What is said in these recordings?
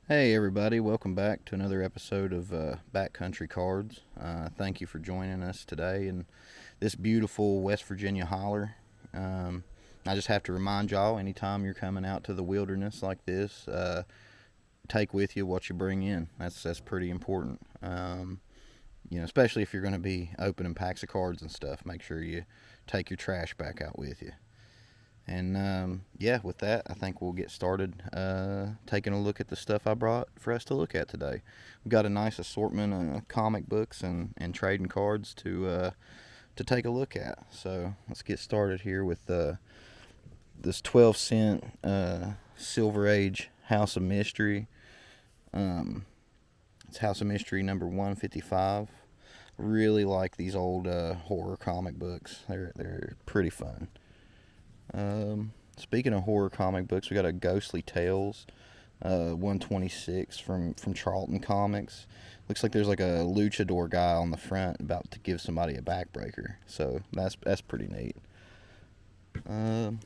Hey everybody, welcome back to another episode of Backcountry Cards. Thank you for joining us today in this beautiful West Virginia holler. Um, I just have to remind y'all, anytime you're coming out to the wilderness like this, take with you what you bring in. That's pretty important. Especially if you're going to be opening packs of cards and stuff, make sure you take your trash back out with you. And yeah, with that, I think we'll get started taking a look at the stuff I brought for us to look at today. We've got a nice assortment of comic books and trading cards to take a look at. So let's get started here with this 12 cent Silver Age House of Mystery. It's House of Mystery number 155. Really like these old horror comic books. They're pretty fun. Speaking of horror comic books, we got a Ghostly Tales 126 from Charlton Comics. Looks like there's like a luchador guy on the front about to give somebody a backbreaker. So that's pretty neat. We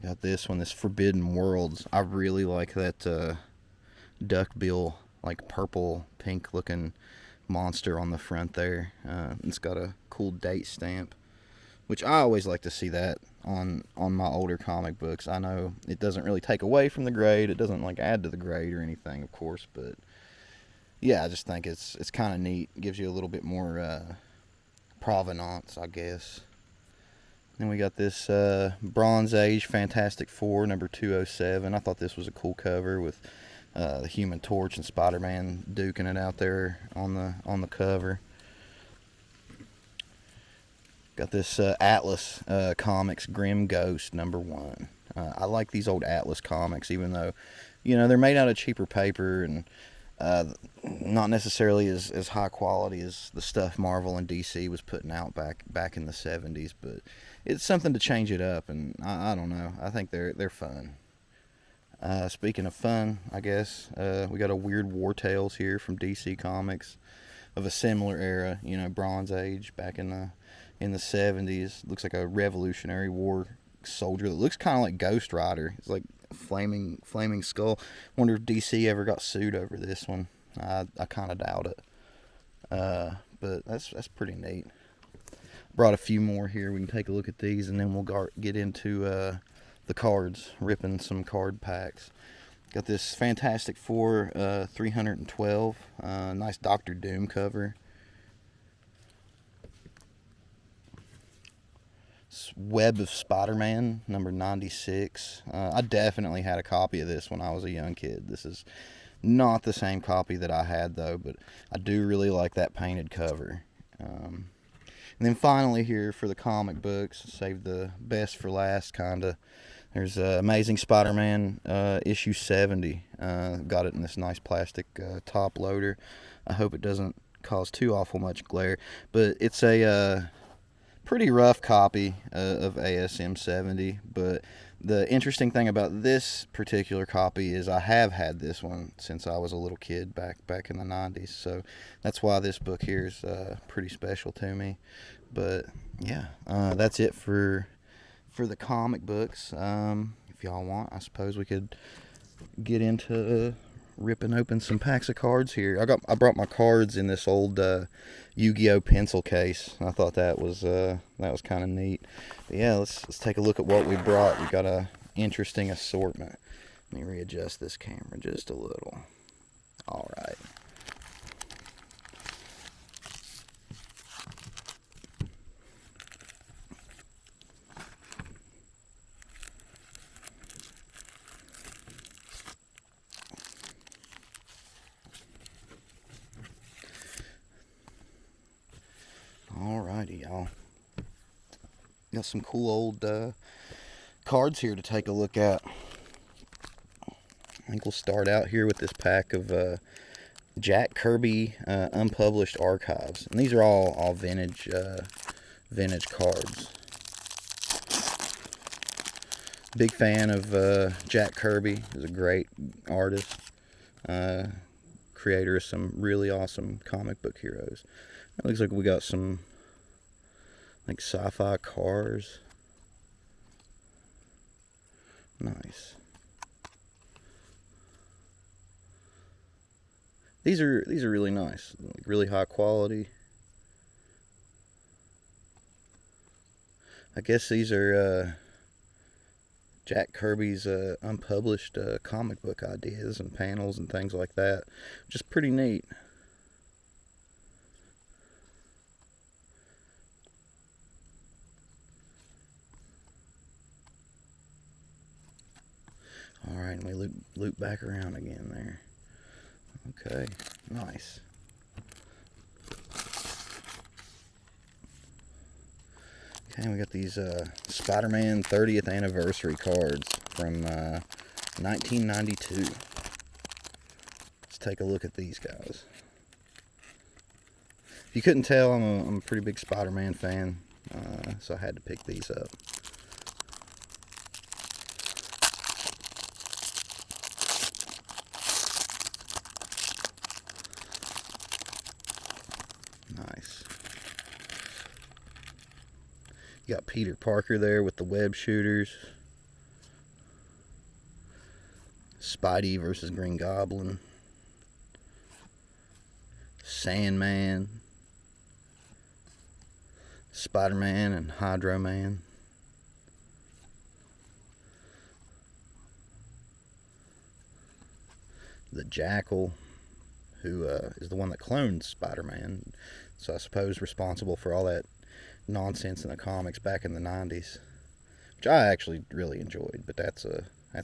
got this one, this Forbidden Worlds. I really like that duckbill, like purple pink looking monster on the front there. It's got a cool date stamp, which I always like to see that on my older comic books. I know it doesn't really take away from the grade. It doesn't like add to the grade or anything, of course, but yeah, I just think it's kind of neat. It gives you a little bit more provenance, I guess. Then we got this Bronze Age Fantastic Four number 207. I thought this was a cool cover with the Human Torch and Spider-Man duking it out there on the cover. Got this Atlas Comics Grim Ghost #1. I like these old Atlas comics, even though, they're made out of cheaper paper and not necessarily as high quality as the stuff Marvel and DC was putting out back in the 70s. But it's something to change it up, and I don't know. I think they're fun. Speaking of fun, I guess we got a Weird War Tales here from DC Comics of a similar era. Bronze Age back in the 70s. Looks like a Revolutionary War soldier that looks kind of like Ghost Rider. It's like flaming skull. Wonder if DC ever got sued over this one. I kind of doubt it. But that's pretty neat. Brought a few more here. We can take a look at these, and then we'll get into the cards, ripping some card packs. Got this Fantastic Four 312. Nice Doctor Doom cover. Web of Spider-Man number 96. I definitely had a copy of this when I was a young kid. This is not the same copy that I had, though, but I do really like that painted cover. And then finally here for the comic books, save the best for last, kind of. There's Amazing Spider-Man issue 70. Got it in this nice plastic top loader. I hope it doesn't cause too awful much glare, but it's a pretty rough copy of ASM 70. But the interesting thing about this particular copy is I have had this one since I was a little kid back in the 90s. So that's why this book here is pretty special to me. But yeah, that's it for the comic books. If y'all want, I suppose we could get into ripping open some packs of cards here. I brought my cards in this old Yu-Gi-Oh pencil case. I thought that was kind of neat. But yeah, let's take a look at what we brought. We got a interesting assortment. Let me readjust this camera just a little. All right. Alrighty, y'all. Got some cool old cards here to take a look at. I think we'll start out here with this pack of Jack Kirby unpublished archives, and these are all vintage cards. Big fan of Jack Kirby. He's a great artist, creator of some really awesome comic book heroes. It looks like we got some like sci-fi cars. Nice. These are really nice, really high quality. I guess these are Jack Kirby's unpublished comic book ideas and panels and things like that, which is pretty neat. All right, and we loop back around again there. Okay, nice. Okay, we got these Spider-Man 30th anniversary cards from 1992. Let's take a look at these guys. If you couldn't tell, I'm a pretty big Spider-Man fan, so I had to pick these up. Nice. You got Peter Parker there with the web shooters. Spidey versus Green Goblin. Sandman. Spider-Man and Hydro Man. The Jackal, who is the one that cloned Spider-Man, so I suppose responsible for all that nonsense in the comics back in the 90s, which I actually really enjoyed, but that's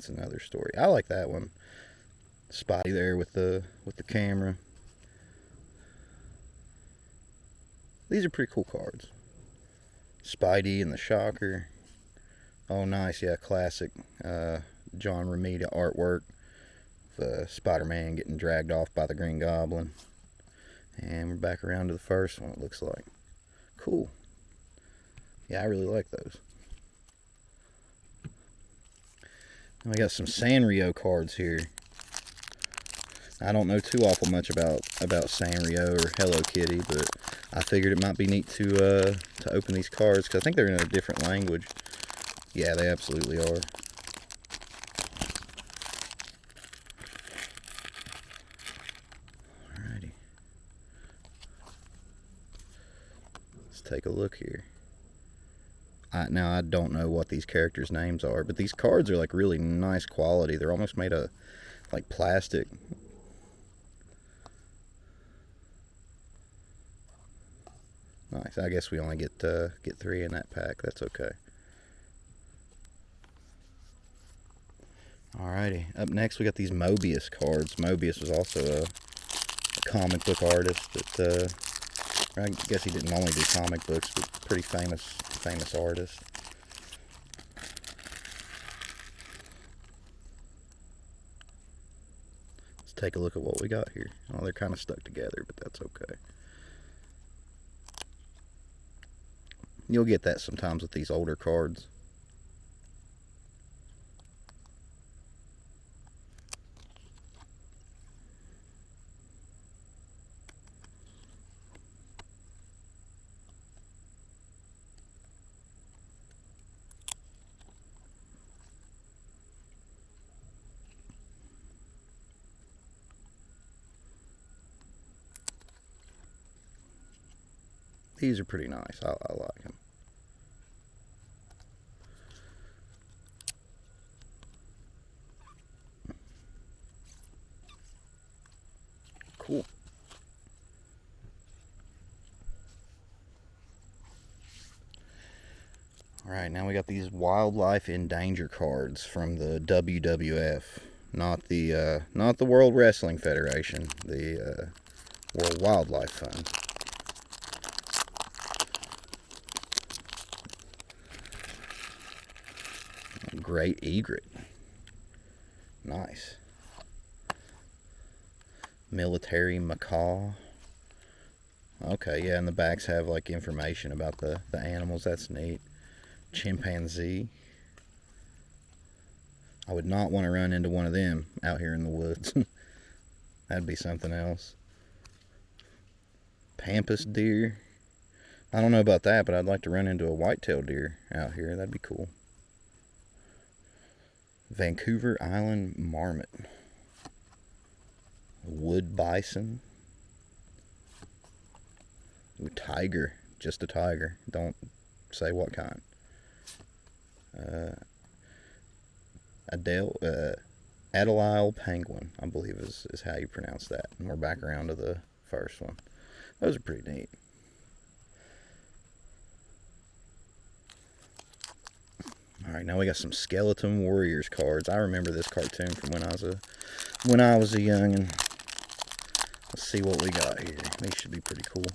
another story. I like that one. Spotty there with the camera. These are pretty cool cards. Spidey and the Shocker. Oh, nice, yeah, classic John Romita artwork. Spider-Man getting dragged off by the Green Goblin. And we're back around to the first one, it looks like. Cool. Yeah, I really like those. And we got some Sanrio cards here. I don't know too awful much about Sanrio or Hello Kitty, but I figured it might be neat to open these cards, because I think they're in a different language. Yeah, they absolutely are. Alrighty. Let's take a look here. Now, I don't know what these characters' names are, but these cards are like really nice quality. They're almost made of like plastic. Nice. I guess we only get 3 in that pack. That's okay. Alrighty. Up next, we got these Mobius cards. Mobius was also a comic book artist that I guess he didn't only do comic books, but pretty famous artist. Let's take a look at what we got here. Oh, they're kind of stuck together, but that's okay. You'll get that sometimes with these older cards. These are pretty nice. I like them. Cool. Alright, now we got these Wildlife in Danger cards from the WWF. Not the World Wrestling Federation. The World Wildlife Fund. Great Egret. Nice. Military Macaw. Okay, yeah, and the backs have like information about the animals. That's neat. Chimpanzee. I would not want to run into one of them out here in the woods. That'd be something else. Pampas deer. I don't know about that, but I'd like to run into a white-tailed deer out here. That'd be cool. Vancouver Island marmot. Wood bison. Ooh, tiger. Just a tiger. Don't say what kind. Adelisle penguin, I believe is how you pronounce that. More background to the first one. Those are pretty neat. Alright, now we got some Skeleton Warriors cards. I remember this cartoon from when I was a youngin'. Let's see what we got here. These should be pretty cool.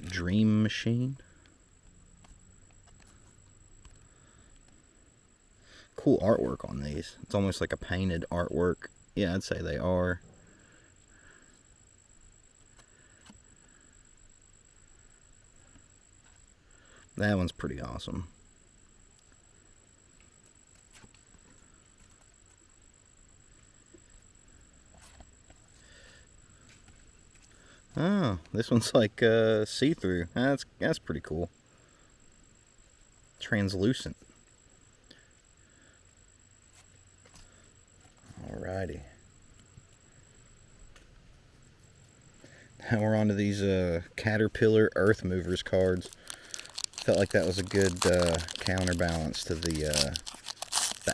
Dream Machine. Cool artwork on these. It's almost like a painted artwork. Yeah, I'd say they are. That one's pretty awesome. Oh, this one's like see-through. That's pretty cool. Translucent. Alrighty. Now we're on to these Caterpillar Earth Movers cards. Felt like that was a good counterbalance to the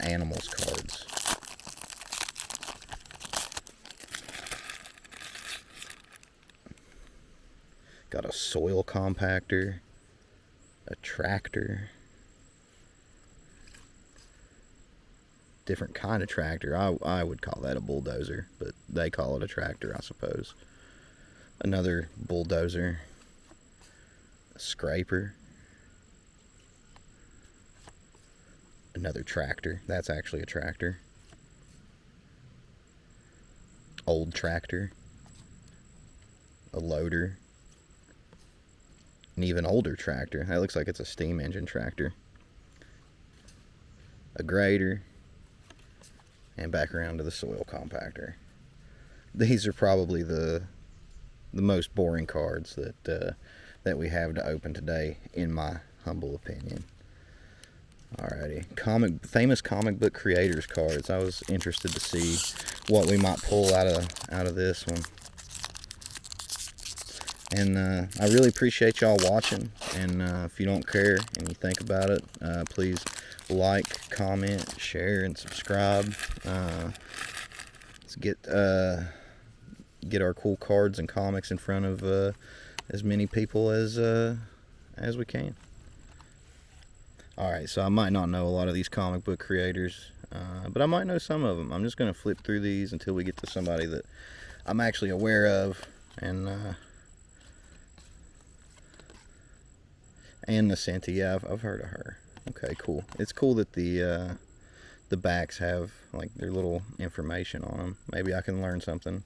animals cards. Got a soil compactor, a tractor, different kind of tractor. I would call that a bulldozer, but they call it a tractor, I suppose. Another bulldozer, a scraper, another tractor. That's actually a tractor. Old tractor, a loader, an even older tractor. That looks like it's a steam engine tractor. A grader, and back around to the soil compactor. These are probably the most boring cards that we have to open today, in my humble opinion. Alrighty, famous comic book creators cards. I was interested to see what we might pull out of this one. And I really appreciate y'all watching. And if you don't care and you think about it, please like, comment, share, and subscribe. Let's get our cool cards and comics in front of as many people as we can. Alright, so I might not know a lot of these comic book creators, but I might know some of them. I'm just going to flip through these until we get to somebody that I'm actually aware of. And Ann Nocenti, yeah, I've heard of her. Okay, cool. It's cool that the backs have like their little information on them. Maybe I can learn something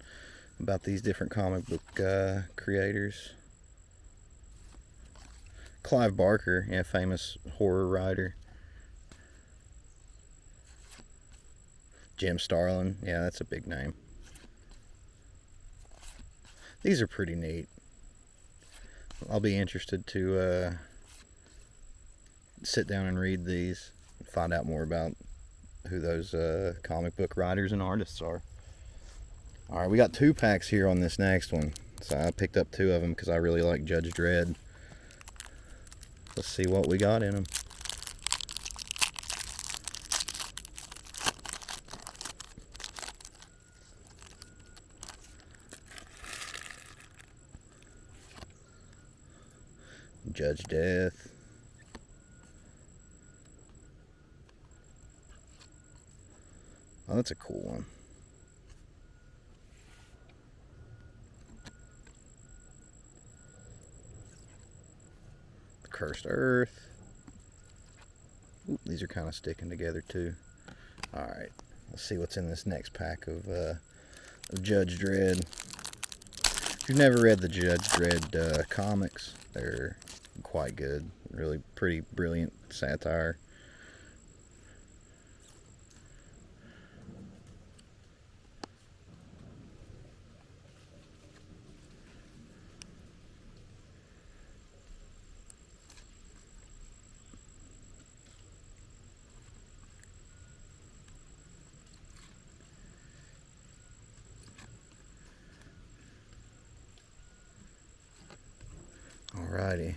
about these different comic book creators. Clive Barker, yeah, famous horror writer. Jim Starlin, yeah, that's a big name. These are pretty neat. I'll be interested to sit down and read these and find out more about who those comic book writers and artists are. Alright, we got 2 packs here on this next one. So I picked up 2 of them because I really like Judge Dredd. Let's see what we got in them. Judge Death. Oh, that's a cool one. The Cursed Earth. Ooh, these are kind of sticking together too. Alright, let's see what's in this next pack of Judge Dredd. If you've never read the Judge Dredd comics, they're quite good. Really pretty brilliant satire. Alrighty.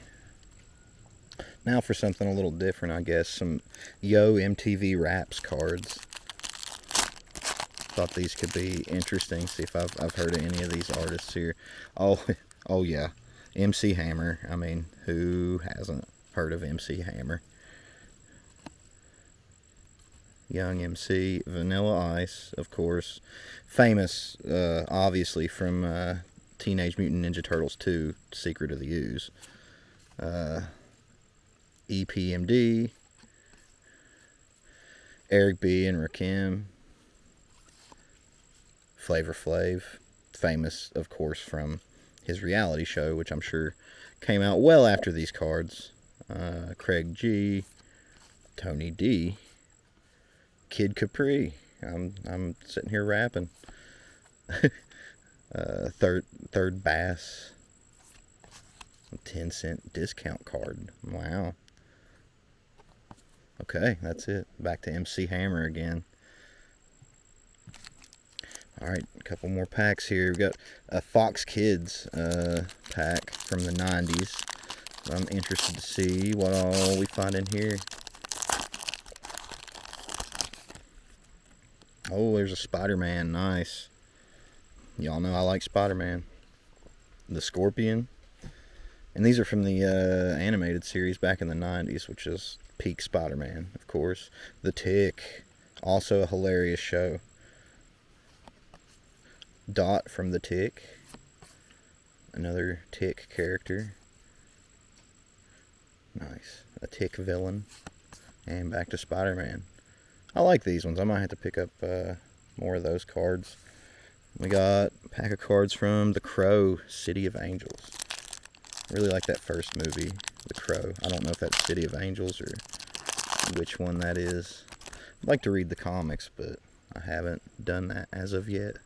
Now for something a little different, I guess. Some Yo MTV Raps cards. Thought these could be interesting. See if I've heard of any of these artists here. Oh yeah. MC Hammer. I mean, who hasn't heard of MC Hammer? Young MC, Vanilla Ice, of course. Famous, obviously, from Teenage Mutant Ninja Turtles 2, Secret of the Ooze. EPMD, Eric B. and Rakim. Flavor Flav, famous, of course, from his reality show, which I'm sure came out well after these cards. Craig G, Tony D, Kid Capri. I'm sitting here rapping. Third Bass. 10-cent discount card. Wow. Okay, that's it. Back to MC Hammer again. Alright, a couple more packs here. We've got a Fox Kids pack from the 90s. I'm interested to see what all we find in here. Oh, there's a Spider-Man. Nice. Y'all know I like Spider-Man. The Scorpion. And these are from the animated series back in the 90s, which is peak Spider-Man, of course. The Tick. Also a hilarious show. Dot from The Tick. Another Tick character. Nice. A Tick villain. And back to Spider-Man. I like these ones. I might have to pick up more of those cards. We got a pack of cards from The Crow, City of Angels. Really like that first movie, The Crow. I don't know if that's City of Angels or which one that is. I'd like to read the comics, but I haven't done that as of yet.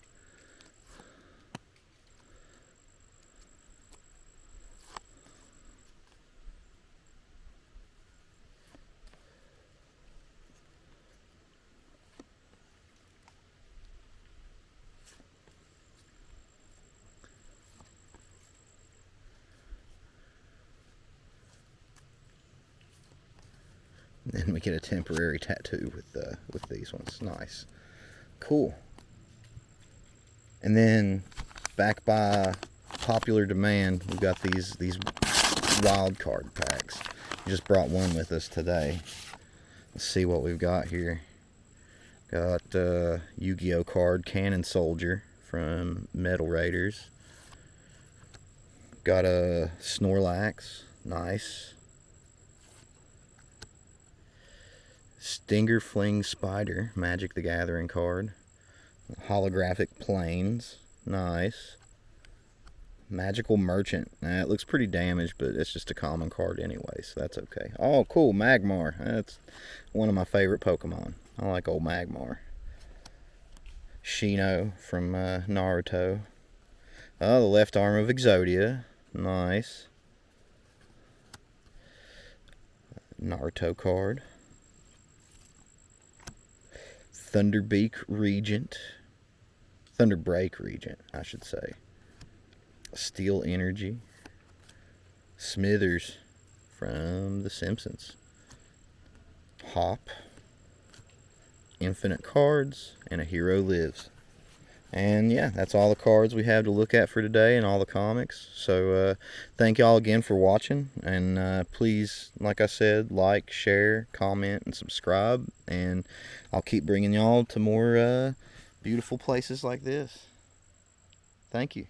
And we get a temporary tattoo with these ones. Nice. Cool. And then, back by popular demand, we've got these wild card packs. We just brought one with us today. Let's see what we've got here. Got Yu-Gi-Oh card, Cannon Soldier from Metal Raiders. Got a Snorlax. Nice. Stinger Fling Spider, Magic the Gathering card. Holographic Planes, nice. Magical Merchant, it looks pretty damaged, but it's just a common card anyway, so that's okay. Oh, cool, Magmar, that's one of my favorite Pokemon. I like old Magmar. Shino from Naruto. Oh, the left arm of Exodia, nice. Naruto card. Thunderbreak Regent, I should say. Steel Energy. Smithers from The Simpsons. Hop. Infinite Cards, and A Hero Lives. And yeah, that's all the cards we have to look at for today and all the comics. So thank y'all again for watching. And please, like I said, like, share, comment, and subscribe. And I'll keep bringing y'all to more beautiful places like this. Thank you.